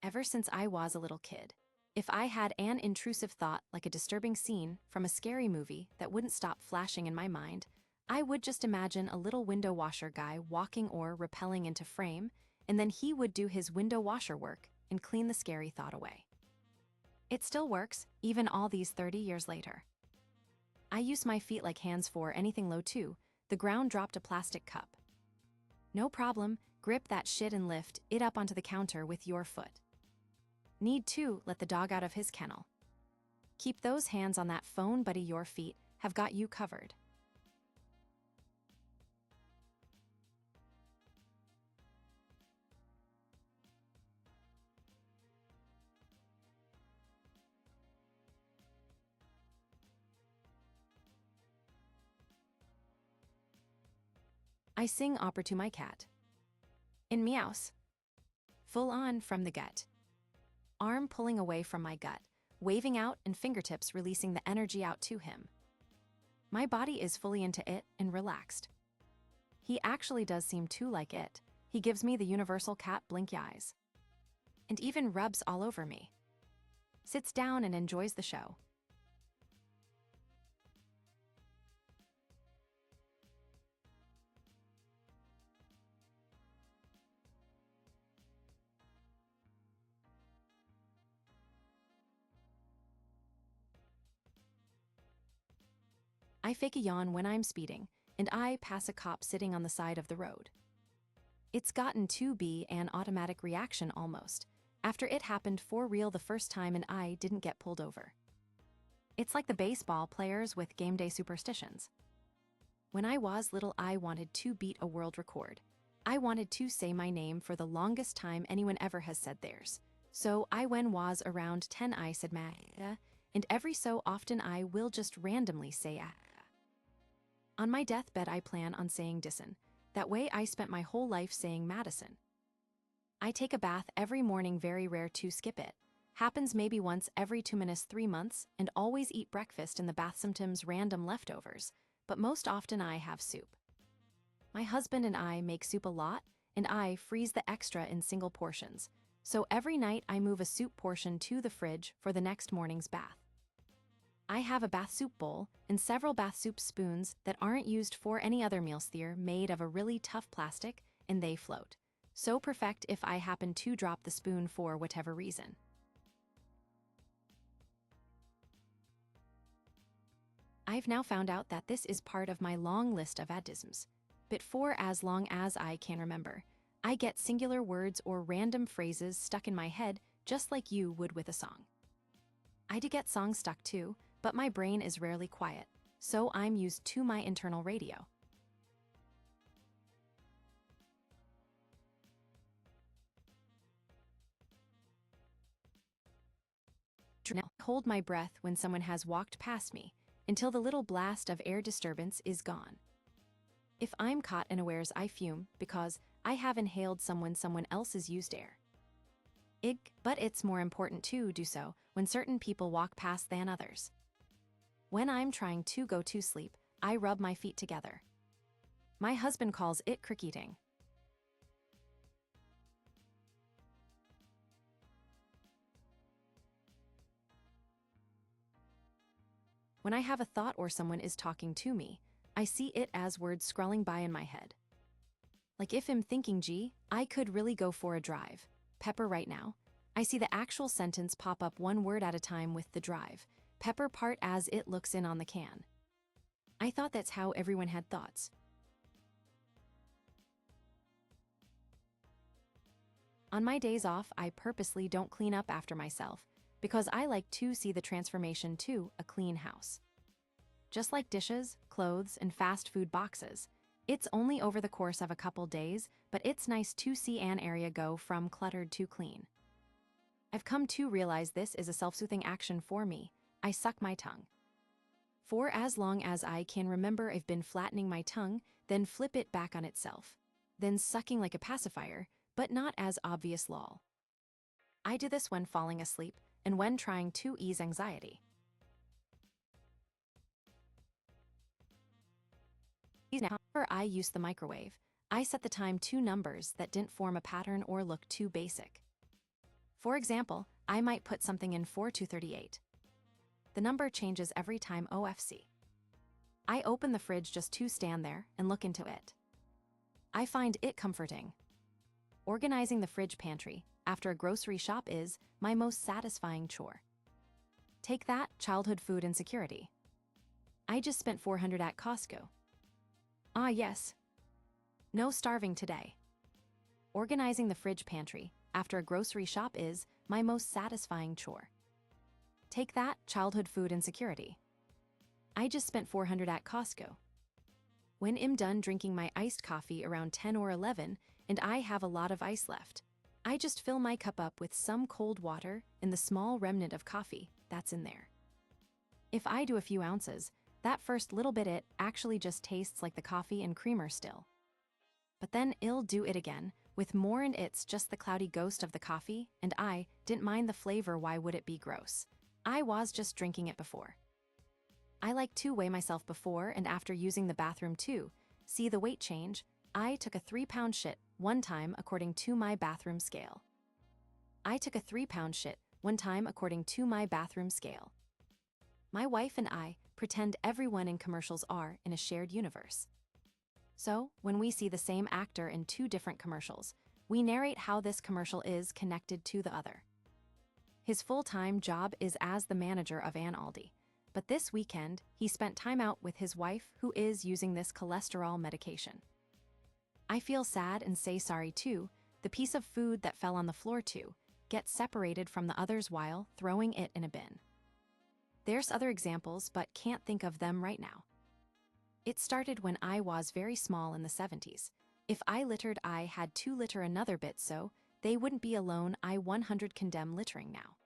Ever since I was a little kid, if I had an intrusive thought like a disturbing scene from a scary movie that wouldn't stop flashing in my mind, I would just imagine a little window washer guy walking or rappelling into frame, and then he would do his window washer work and clean the scary thought away. It still works, even all these 30 years later. I use my feet like hands for anything low too. The ground dropped a plastic cup. No problem, grip that shit and lift it up onto the counter with your foot. Need to let the dog out of his kennel. Keep those hands on that phone, buddy. Your feet have got you covered. I sing opera to my cat. In meows. Full on from the gut. Arm pulling away from my gut, waving out and fingertips releasing the energy out to him. My body is fully into it and relaxed. He actually does seem to like it. He gives me the universal cat blinky eyes. And even rubs all over me. Sits down and enjoys the show. I fake a yawn when I'm speeding, and I pass a cop sitting on the side of the road. It's gotten to be an automatic reaction almost, after it happened for real the first time and I didn't get pulled over. It's like the baseball players with game day superstitions. When I was little, I wanted to beat a world record. I wanted to say my name for the longest time anyone ever has said theirs. So when was around 10 I said ma, and every so often I will just randomly say ah. On my deathbed I plan on saying Dison. That way I spent my whole life saying Madison. I take a bath every morning, very rare to skip it. Happens maybe once every 2 minutes 3 months, and always eat breakfast in the bath, sometimes random leftovers, but most often I have soup. My husband and I make soup a lot, and I freeze the extra in single portions. So every night I move a soup portion to the fridge for the next morning's bath. I have a bath soup bowl and several bath soup spoons that aren't used for any other meals. They're made of a really tough plastic and they float. So perfect if I happen to drop the spoon for whatever reason. I've now found out that this is part of my long list of addisms. But for as long as I can remember, I get singular words or random phrases stuck in my head just like you would with a song. I do get songs stuck too, but my brain is rarely quiet, so I'm used to my internal radio. Now, hold my breath when someone has walked past me until the little blast of air disturbance is gone. If I'm caught unawares, I fume because I have inhaled someone else's used air. But it's more important to do so when certain people walk past than others. When I'm trying to go to sleep, I rub my feet together. My husband calls it cricketing. When I have a thought or someone is talking to me, I see it as words scrolling by in my head. Like if I'm thinking, gee, I could really go for a drive, Pepper right now, I see the actual sentence pop up one word at a time with the drive, Pepper part as it looks in on the can. I thought that's how everyone had thoughts. On my days off, I purposely don't clean up after myself because I like to see the transformation to a clean house. Just like dishes, clothes, and fast food boxes, it's only over the course of a couple days, but it's nice to see an area go from cluttered to clean. I've come to realize this is a self-soothing action for me. I suck my tongue. For as long as I can remember, I've been flattening my tongue, then flip it back on itself, then sucking like a pacifier, but not as obvious lol. I do this when falling asleep and when trying to ease anxiety. Now, whenever I use the microwave, I set the time to numbers that didn't form a pattern or look too basic. For example, I might put something in 4238. The number changes every time OFC. I open the fridge just to stand there and look into it. I find it comforting. Organizing the fridge pantry after a grocery shop is my most satisfying chore. Take that, childhood food insecurity. I just spent $400 at Costco. Ah, yes. No starving today. Organizing the fridge pantry after a grocery shop is my most satisfying chore. Take that, childhood food insecurity. I just spent $400 at Costco. When I'm done drinking my iced coffee around 10 or 11 and I have a lot of ice left, I just fill my cup up with some cold water and the small remnant of coffee that's in there. If I do a few ounces, that first little bit it actually just tastes like the coffee and creamer still. But then I'll do it again, with more and it's just the cloudy ghost of the coffee, and I didn't mind the flavor. Why would it be gross? I was just drinking it before. I like to weigh myself before and after using the bathroom too. See the weight change? I took a 3-pound shit one time according to my bathroom scale. I took a 3-pound shit one time according to my bathroom scale. My wife and I pretend everyone in commercials are in a shared universe. So, when we see the same actor in 2 different commercials, we narrate how this commercial is connected to the other. His full-time job is as the manager of an Aldi, but this weekend he spent time out with his wife who is using this cholesterol medication. I feel sad and say sorry too. The piece of food that fell on the floor too gets separated from the others while throwing it in a bin. There's other examples, but can't think of them right now. It started when I was very small in the 70s. If I littered, I had to litter another bit so they wouldn't be alone. I 100 condemn littering now.